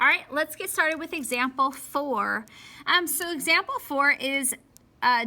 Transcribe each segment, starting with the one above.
All right, let's get started with example 4. So example 4 is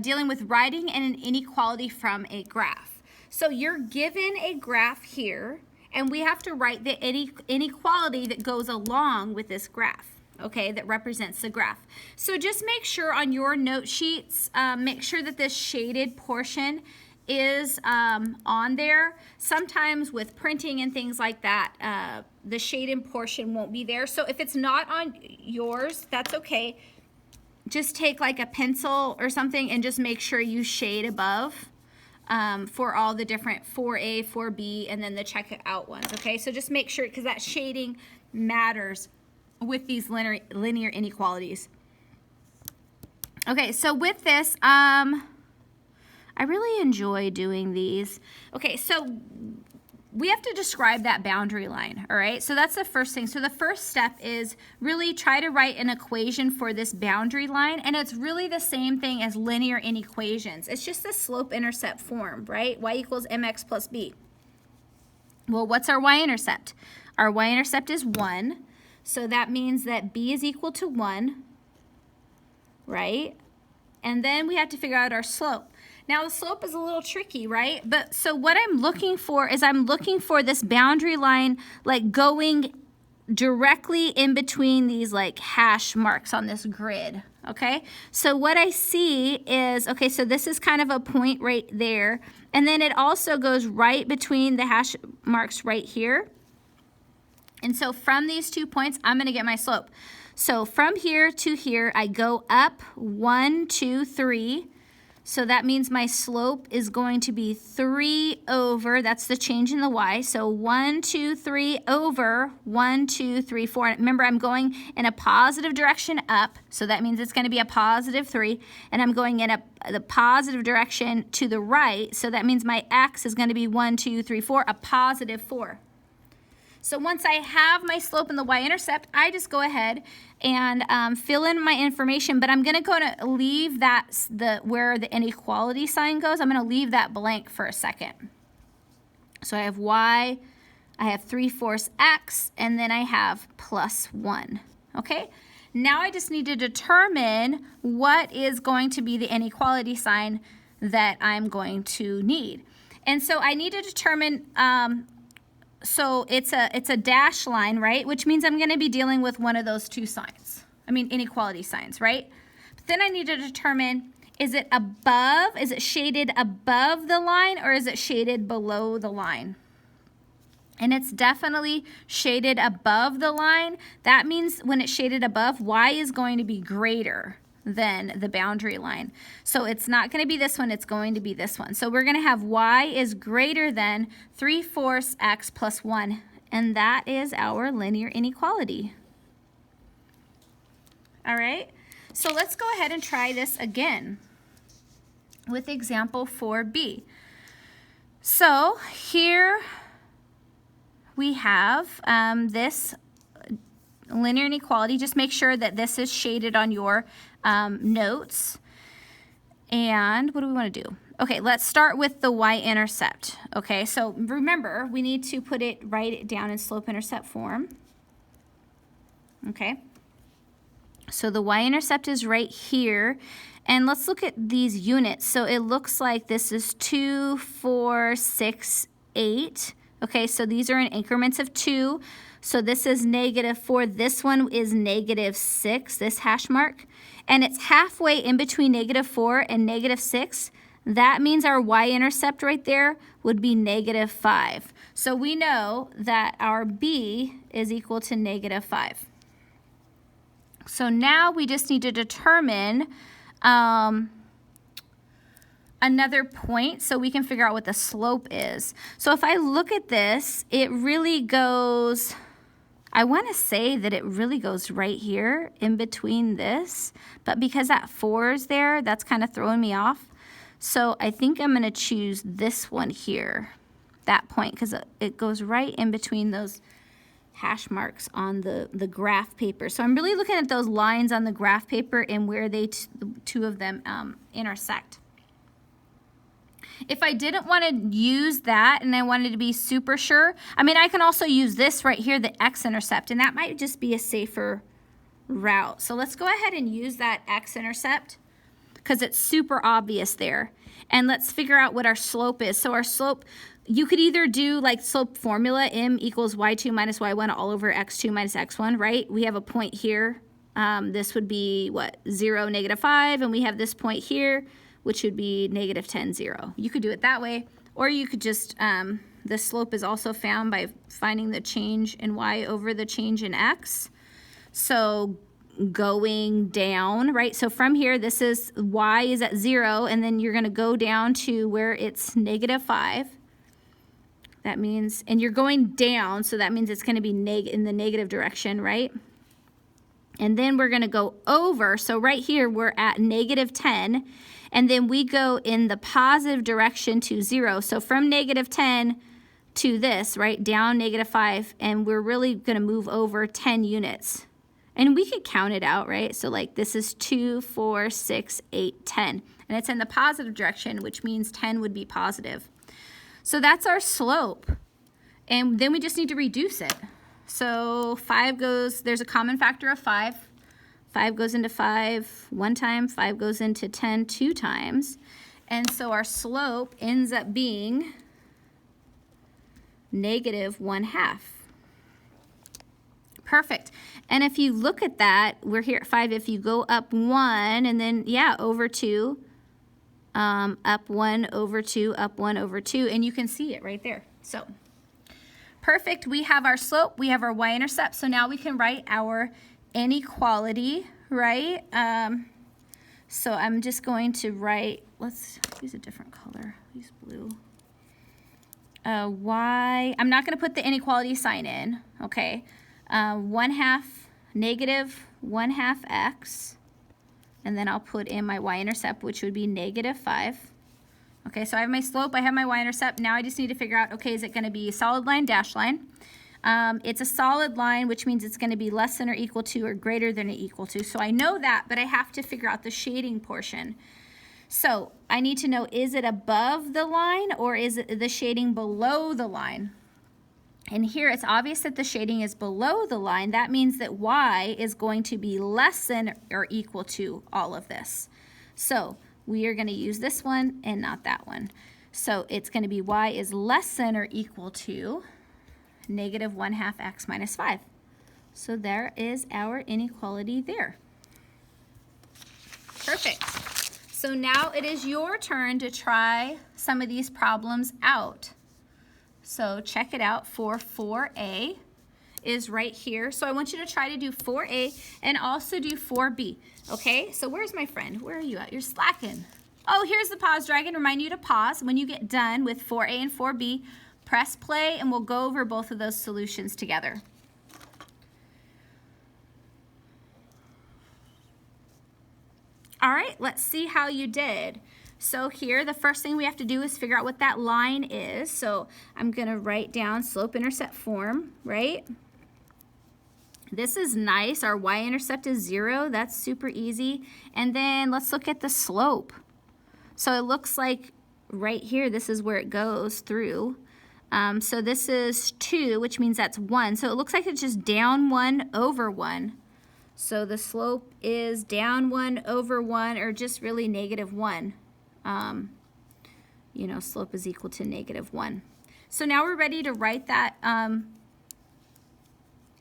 dealing with writing an inequality from a graph. So you're given a graph here, and we have to write the inequality that goes along with this graph, okay, that represents the graph. So just make sure on your note sheets, make sure that this shaded portion is on there. Sometimes with printing and things like that, the shaded portion won't be there. So if it's not on yours, that's okay. Just take like a pencil or something and just make sure you shade above for all the different 4A, 4B, and then the check it out ones, okay? So just make sure, because that shading matters with these linear inequalities. Okay, so with this, I really enjoy doing these. Okay, so we have to describe that boundary line, all right? So that's the first thing. So the first step is really try to write an equation for this boundary line, and it's really the same thing as linear inequations. It's just the slope-intercept form, right? Y equals mx plus b. Well, what's our y-intercept? Our y-intercept is 1, so that means that b is equal to 1, right? And then we have to figure out our slope. Now the slope is a little tricky, right? But so what I'm looking for is I'm looking for this boundary line like going directly in between these like hash marks on this grid, okay? So what I see is, okay, so this is kind of a point right there, and then it also goes right between the hash marks right here. And so from these 2 points, I'm gonna get my slope. So from here to here, I go up 1, 2, 3. So that means my slope is going to be 3 over, that's the change in the y. So 1, 2, 3 over 1, 2, 3, 4. And remember, I'm going in a positive direction up, so that means it's going to be a positive 3. And I'm going in the positive direction to the right, so that means my x is going to be 1, 2, 3, 4, a positive 4. So once I have my slope and the y-intercept, I just go ahead and fill in my information, but I'm going to leave that, where the inequality sign goes, I'm going to leave that blank for a second. So I have y, I have 3/4 x, and then I have plus 1, okay? Now I just need to determine what is going to be the inequality sign that I'm going to need. And so I need to determine, so it's a dash line, right? Which means I'm going to be dealing with one of those two signs. I mean, inequality signs, right? But then I need to determine, is it above, is it shaded above the line, or is it shaded below the line? And it's definitely shaded above the line. That means when it's shaded above, y is going to be greater than the boundary line. So it's not going to be this one, it's going to be this one. So we're going to have y is greater than 3/4 x plus 1, and that is our linear inequality. All right, so let's go ahead and try this again with example 4b. So here we have this linear inequality. Just make sure that this is shaded on your notes. And what do we want to do? Okay, let's start with the y-intercept. Okay, so remember, we need to write it down in slope-intercept form. Okay, so the y-intercept is right here. And let's look at these units. So it looks like this is 2, 4, 6, 8. Okay, so these are in increments of 2. So this is -4. This one is -6, this hash mark. And it's halfway in between -4 and -6. That means our y-intercept right there would be -5. So we know that our b is equal to -5. So now we just need to determine another point so we can figure out what the slope is. So if I look at this, it really goes, I want to say that it really goes right here in between this, but because that 4 is there, that's kind of throwing me off. So I think I'm going to choose this one here, that point, because it goes right in between those hash marks on the graph paper. So I'm really looking at those lines on the graph paper and where they two of them intersect. If I didn't want to use that and I wanted to be super sure, I mean, I can also use this right here, the x-intercept, and that might just be a safer route. So let's go ahead and use that x-intercept because it's super obvious there. And let's figure out what our slope is. So our slope, you could either do like slope formula, m equals y2 minus y1 all over x2 minus x1, right? We have a point here. This would be what, 0, -5, and we have this point here, which would be -10, 0. You could do it that way, or you could just, the slope is also found by finding the change in y over the change in x. So going down, right? So from here, this is y is at 0, and then you're going to go down to where it's -5. That means, and you're going down, so that means it's going to be in the negative direction, right? And then we're going to go over. So right here, we're at -10. And then we go in the positive direction to 0. So from -10 to this, right, down -5. And we're really going to move over 10 units. And we could count it out, right? So like this is 2, 4, 6, 8, 10. And it's in the positive direction, which means 10 would be positive. So that's our slope. And then we just need to reduce it. So 5 goes, there's a common factor of 5. 5 goes into 5 one time, 5 goes into 10 two times. And so our slope ends up being -1/2. Perfect. And if you look at that, we're here at 5. If you go up 1 and then, yeah, over 2, up 1 over 2, up 1 over 2, and you can see it right there. So perfect. We have our slope, we have our y-intercept, so now we can write our inequality, right? So I'm just going to write, let's use a different color, use blue. I'm not going to put the inequality sign in, okay? 1/2, -1/2 x, and then I'll put in my y-intercept, which would be -5. Okay, so I have my slope, I have my y-intercept. Now I just need to figure out, okay, is it going to be solid line, dashed line? It's a solid line, which means it's going to be less than or equal to or greater than or equal to. So I know that, but I have to figure out the shading portion. So I need to know, is it above the line or is it the shading below the line? And here it's obvious that the shading is below the line. That means that y is going to be less than or equal to all of this. So we are going to use this one and not that one. So it's going to be y is less than or equal to -1/2 x minus 5. So there is our inequality there. Perfect. So now it is your turn to try some of these problems out. So check it out. For 4a is right here. So I want you to try to do 4a and also do 4b. Okay, so where's my friend? Where are you at? You're slacking. Oh, here's the pause dragon. Remind you to pause. When you get done with 4a and 4b, press play and we'll go over both of those solutions together. All right, let's see how you did. So here, the first thing we have to do is figure out what that line is. So I'm going to write down slope-intercept form, right? This is nice. Our y-intercept is 0. That's super easy. And then let's look at the slope. So it looks like right here, this is where it goes through. So this is 2, which means that's 1. So it looks like it's just down 1 over 1. So the slope is down 1 over 1, or just really -1. You know, slope is equal to -1. So now we're ready to write that,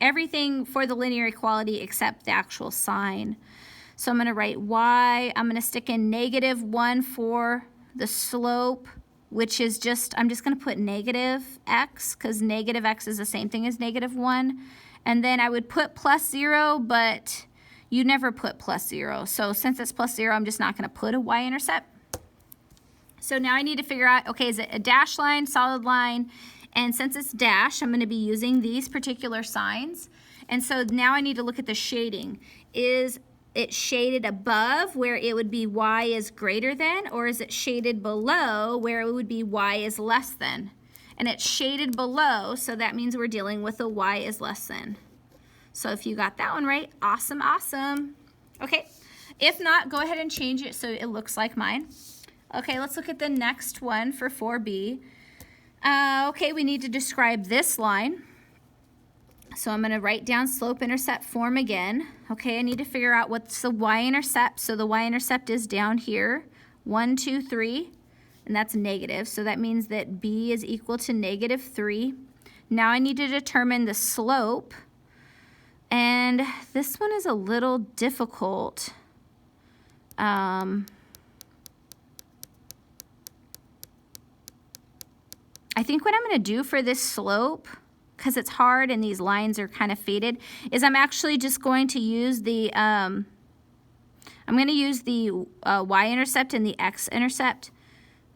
everything for the linear equality except the actual sign. So I'm going to write y, I'm going to stick in -1 for the slope, which is just, I'm just going to put -x, because -x is the same thing as -1. And then I would put +0, but you never put +0. So since it's +0, I'm just not going to put a y-intercept. So now I need to figure out, okay, is it a dashed line, solid line? And since it's dashed, I'm going to be using these particular signs. And so now I need to look at the shading. Is it shaded above where it would be y is greater than, or is it shaded below where it would be y is less than? And it's shaded below, so that means we're dealing with a y is less than. So if you got that one right, awesome, awesome. Okay, if not, go ahead and change it so it looks like mine. Okay, let's look at the next one for 4b. Okay, we need to describe this line. So I'm going to write down slope-intercept form again. Okay, I need to figure out what's the y-intercept. So the y-intercept is down here, 1, 2, 3, and that's negative. So that means that b is equal to negative 3. Now I need to determine the slope. And this one is a little difficult. I think what I'm going to do for this slope, because it's hard and these lines are kind of faded, is I'm actually just going to use the y-intercept and the x-intercept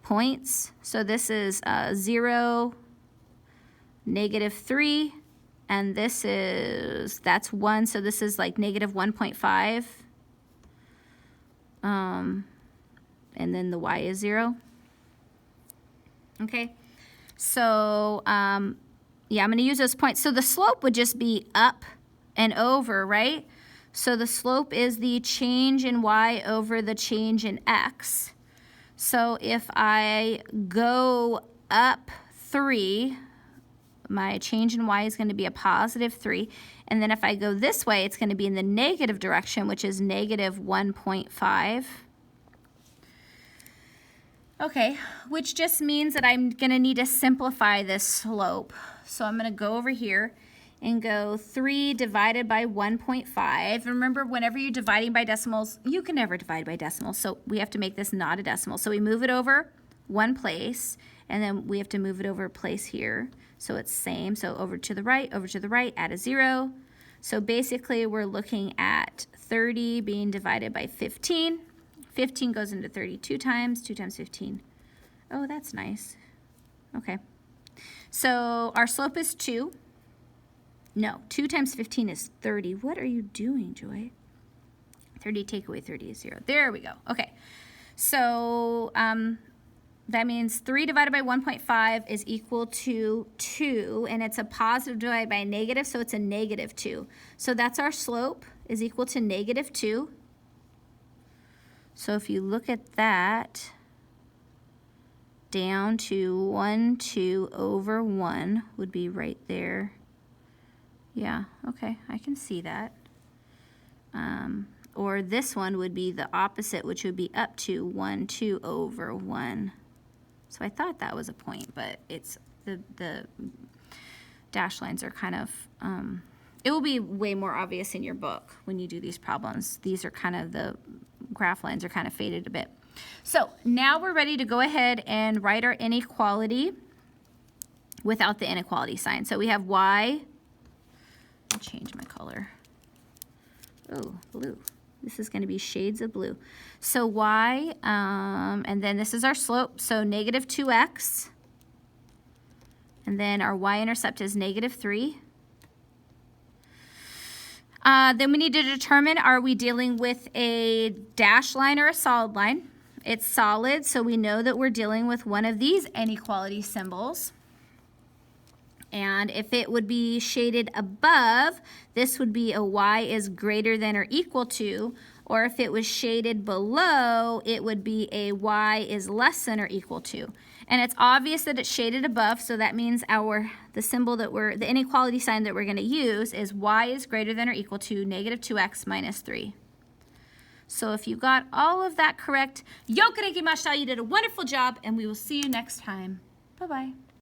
points. So this is 0, negative 3, and this is, that's 1, so this is like negative 1.5. And then the y is 0. Okay. So, yeah, I'm going to use those points. So the slope would just be up and over, right? So the slope is the change in y over the change in x. So if I go up 3, my change in y is going to be a positive 3. And then if I go this way, it's going to be in the negative direction, which is negative 1.5. Okay, which just means that I'm going to need to simplify this slope. So I'm going to go over here and go 3 divided by 1.5. Remember, whenever you're dividing by decimals, you can never divide by decimals. So we have to make this not a decimal. So we move it over one place, and then we have to move it over a place here. So it's same. So over to the right, add a 0. So basically, we're looking at 30 being divided by 15. 15 goes into 30 2 times, 2 times 15. Oh, that's nice. Okay. So our slope is 2. No, 2 times 15 is 30. What are you doing, Joy? 30 take away 30 is 0. There we go. Okay. So that means 3 divided by 1.5 is equal to 2, and it's a positive divided by a negative, so it's a negative 2. So that's our slope is equal to negative 2. So if you look at that, down to 1, 2 over 1 would be right there. Yeah, okay, I can see that. Or this one would be the opposite, which would be up to 1, 2 over 1. So I thought that was a point, but it's the dash lines are kind of, it will be way more obvious in your book when you do these problems. These are kind of, the graph lines are kind of faded a bit. So now we're ready to go ahead and write our inequality without the inequality sign. So we have y, I'll change my color. Oh, blue. This is going to be shades of blue. So y, and then this is our slope, so negative 2x. And then our y-intercept is negative 3. Then we need to determine, are we dealing with a dashed line or a solid line? It's solid, so we know that we're dealing with one of these inequality symbols. And if it would be shaded above, this would be a y is greater than or equal to, or if it was shaded below, it would be a y is less than or equal to. And it's obvious that it's shaded above, so that means the inequality sign that we're going to use is y is greater than or equal to negative 2x minus 3. So if you got all of that correct, yoku de kimashita, you did a wonderful job, and we will see you next time. Bye-bye.